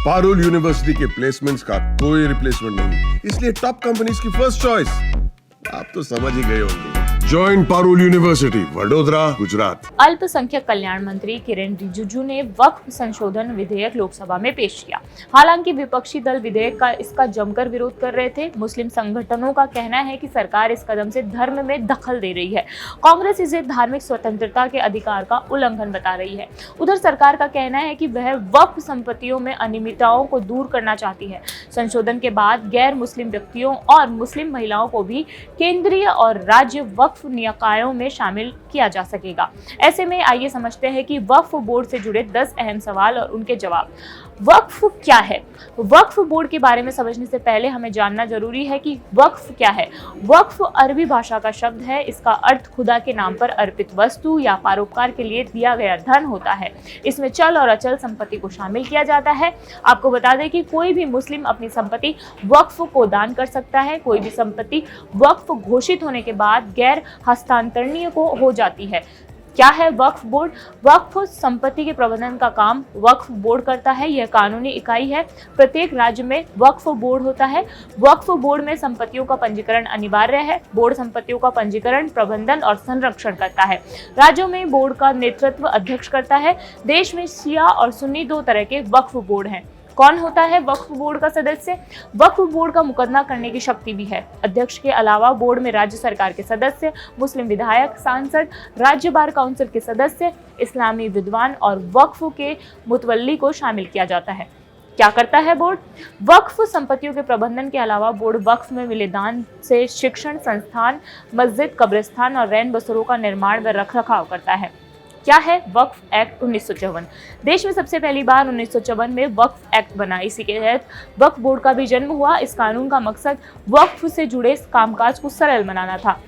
Parul university के placements का कोई रिप्लेसमेंट नहीं, इसलिए टॉप कंपनीज की फर्स्ट चॉइस। आप तो समझ ही गए होंगे। Join Parul university, Vadodara, Gujarat. अल्पसंख्यक कल्याण मंत्री किरेन रिजिजू ने वक्फ संशोधन विधेयक लोकसभा में पेश किया। हालांकि विपक्षी दल विधेयक का इसका जमकर विरोध कर रहे थे। मुस्लिम संगठनों का कहना है कि सरकार इस कदम से धर्म में दखल दे रही है। कांग्रेस इसे धार्मिक स्वतंत्रता के अधिकार का उल्लंघन बता रही है। उधर सरकार का कहना है कि वह वक्फ संपत्तियों में अनियमितताओं को दूर करना चाहती है। संशोधन के बाद गैर मुस्लिम व्यक्तियों और मुस्लिम महिलाओं को भी केंद्रीय और राज्य वक्फ निकायों में शामिल किया जा सकेगा। ऐसे में आइए समझते हैं कि वक्फ बोर्ड से जुड़े 10 अहम सवाल और उनके जवाब। वक्फ क्या है? वक्फ बोर्ड के बारे में समझने से पहले हमें जानना जरूरी है कि वक्फ क्या है। वक्फ अरबी भाषा का शब्द है। इसका अर्थ खुदा के नाम पर अर्पित वस्तु या परोपकार के लिए दिया गया धन होता है। इसमें चल और अचल संपत्ति को शामिल किया जाता है। आपको बता दें कि कोई भी मुस्लिम अपनी संपत्ति वक्फ को दान कर सकता है। कोई भी संपत्ति वक्फ घोषित होने के बाद गैर हस्तांतरणीय को हो जाती है। क्या है वक्फ बोर्ड? वक्फ संपत्ति के प्रबंधन का काम वक्फ बोर्ड करता है। यह कानूनी इकाई है। प्रत्येक राज्य में वक्फ बोर्ड होता है। वक्फ बोर्ड में संपत्तियों का पंजीकरण अनिवार्य है। बोर्ड संपत्तियों का पंजीकरण, प्रबंधन और संरक्षण करता है। राज्यों में बोर्ड का नेतृत्व अध्यक्ष करता है। देश में शिया और सुन्नी 2 तरह के वक्फ बोर्ड हैं। कौन होता है वक्फ बोर्ड का सदस्य? वक्फ बोर्ड का मुकदमा करने की शक्ति भी है। अध्यक्ष के अलावा बोर्ड में राज्य सरकार के सदस्य, मुस्लिम विधायक, सांसद, राज्य बार काउंसिल के सदस्य, इस्लामी विद्वान और वक्फ के मुतवल्ली को शामिल किया जाता है। क्या करता है बोर्ड? वक्फ संपत्तियों के प्रबंधन के अलावा बोर्ड वक्फ में मिले दान से शिक्षण संस्थान, मस्जिद, कब्रिस्तान और रैन बसेरों का निर्माण व रखरखाव करता है। क्या है वक्फ एक्ट 1954? देश में सबसे पहली बार 1954 में वक्फ एक्ट बना। इसी के तहत वक्फ बोर्ड का भी जन्म हुआ। इस कानून का मकसद वक्फ से जुड़े कामकाज को सरल बनाना था।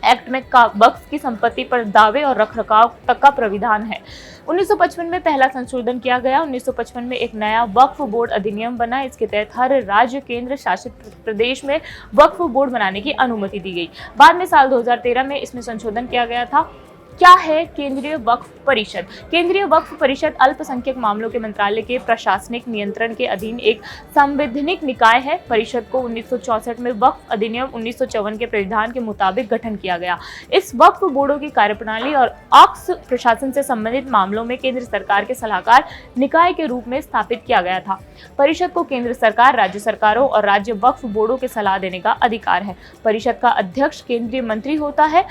एक्ट में वक्फ की संपत्ति पर दावे और रखरखाव तक का प्राविधान है। 1955 में पहला संशोधन किया गया। 1955 में एक नया वक्फ बोर्ड अधिनियम बना। इसके तहत हर राज्य, केंद्र शासित प्रदेश में वक्फ बोर्ड बनाने की अनुमति दी गई। बाद में साल 2013 में इसमें संशोधन किया गया था। क्या है केंद्रीय वक्फ परिषद? केंद्रीय वक्फ परिषद अल्पसंख्यक मामलों के मंत्रालय के प्रशासनिक नियंत्रण के अधीन एक संवैधानिक निकाय है। परिषद को 1964 में वक्फ अधिनियम 1954 के प्रावधान के मुताबिक गठन किया गया। इस वक्फ बोर्डों की कार्यप्रणाली और ऑक्स प्रशासन से संबंधित मामलों में केंद्र सरकार के सलाहकार निकाय के रूप में स्थापित किया गया था। परिषद को केंद्र सरकार, राज्य सरकारों और राज्य वक्फ बोर्डों के सलाह देने का अधिकार है। परिषद का अध्यक्ष केंद्रीय मंत्री होता है।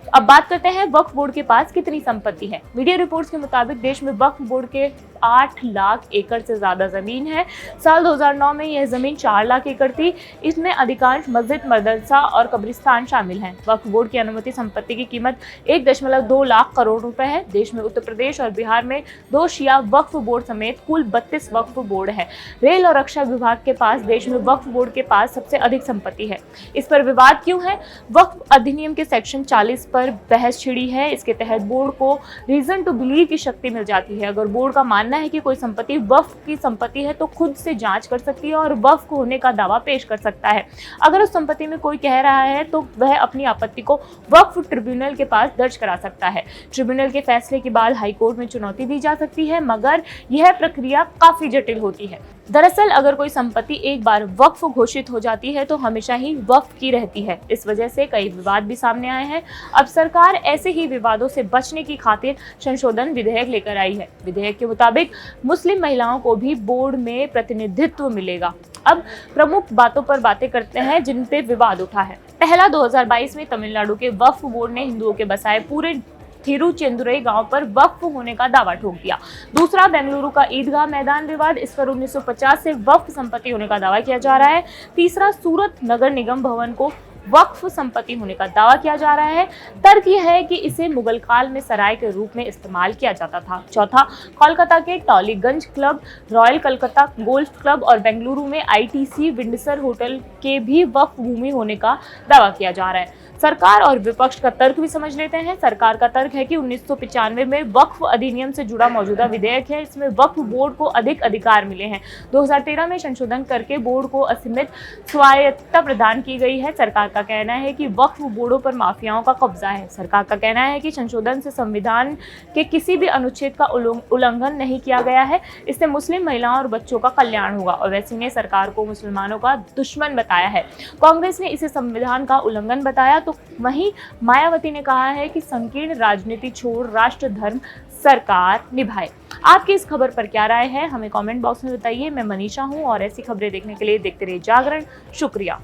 अब बात करते हैं वक्फ बोर्ड के पास कितनी संपत्ति है। मीडिया रिपोर्ट्स के मुताबिक देश में वक्फ बोर्ड के 8 लाख एकड़ से ज्यादा जमीन है। साल 2009 में यह जमीन 4 लाख एकड़ थी। इसमें अधिकांश मस्जिद, मदरसा और कब्रिस्तान शामिल हैं। वक्फ बोर्ड की अनुमति संपत्ति की कीमत 1.2 लाख करोड़ रुपए है। देश में उत्तर प्रदेश और बिहार में 2 शिया वक्फ बोर्ड समेत कुल 32 वक्फ बोर्ड है। रेल और रक्षा विभाग के पास देश में वक्फ बोर्ड के पास सबसे अधिक संपत्ति है। इस पर विवाद क्यों है? वक्फ अधिनियम के सेक्शन 40 पर बहस छिड़ी है। इसके तहत बोर्ड को रीजन टू बिलीव की शक्ति मिल जाती है। अगर बोर्ड का मानना है कि कोई संपत्ति वक्फ की संपत्ति है तो खुद से जांच कर सकती है और वक्फ होने का दावा पेश कर सकता है। अगर उस संपत्ति में कोई कह रहा है तो वह अपनी आपत्ति को वक्फ ट्रिब्यूनल के पास दर्ज करा सकता है। ट्रिब्यूनल के फैसले के बाद हाईकोर्ट में चुनौती दी जा सकती है, मगर यह प्रक्रिया काफी जटिल होती है। दरअसल अगर कोई संपत्ति एक बार वक्फ घोषित हो जाती है तो हमेशा ही वक्फ की रहती है। इस वजह से कई विवाद भी सामने आए हैं। अब सरकार ऐसे ही विवादों से बचने की खातिर संशोधन विधेयक लेकर आई है। विधेयक के मुताबिक मुस्लिम महिलाओं को भी बोर्ड में प्रतिनिधित्व मिलेगा। अब प्रमुख बातों पर बातें करते हैं जिन पे विवाद उठा है। पहला, 2022 में तमिलनाडु के वक्फ बोर्ड ने हिंदुओं के बसाए पूरे थिरुचेंदुरई गांव पर वक्फ होने का दावा ठोक दिया। दूसरा, बेंगलुरु का ईदगाह मैदान विवाद, इस पर 1950 से वक्फ संपत्ति होने का दावा किया जा रहा है। तीसरा, सूरत नगर निगम भवन को वक्फ संपत्ति होने का दावा किया जा रहा है। तर्क यह है कि इसे मुगल काल में सराय के रूप में इस्तेमाल किया जाता था। चौथा, कोलकाता के Tollygunge club, royal Calcutta golf club और बेंगलुरु में आईटीसी विंडसर होटल के भी वक्फ भूमि होने का दावा किया जा रहा है। सरकार और विपक्ष का तर्क भी समझ लेते हैं। सरकार का तर्क है कि 1995 में वक्फ अधिनियम से जुड़ा मौजूदा विधेयक है। इसमें वक्फ बोर्ड को अधिक अधिकार मिले हैं। 2013 में संशोधन करके बोर्ड को असीमित स्वायत्तता प्रदान की गई है। सरकार का कहना है कि वक्फ बोर्डों पर माफियाओं का कब्जा है। सरकार का कहना है कि संशोधन से संविधान के किसी भी अनुच्छेद का उल्लंघन नहीं किया गया है। इससे मुस्लिम महिलाओं और बच्चों का कल्याण होगा। ओवैसी ने सरकार को मुसलमानों का दुश्मन बताया है। कांग्रेस ने इसे संविधान का उल्लंघन बताया, तो वहीं मायावती ने कहा है कि संकीर्ण राजनीति छोड़ राष्ट्र धर्म सरकार निभाए। आपकी इस खबर पर क्या राय है, हमें कमेंट बॉक्स में बताइए। मैं मनीषा हूं और ऐसी खबरें देखने के लिए देखते रहिए जागरण। शुक्रिया।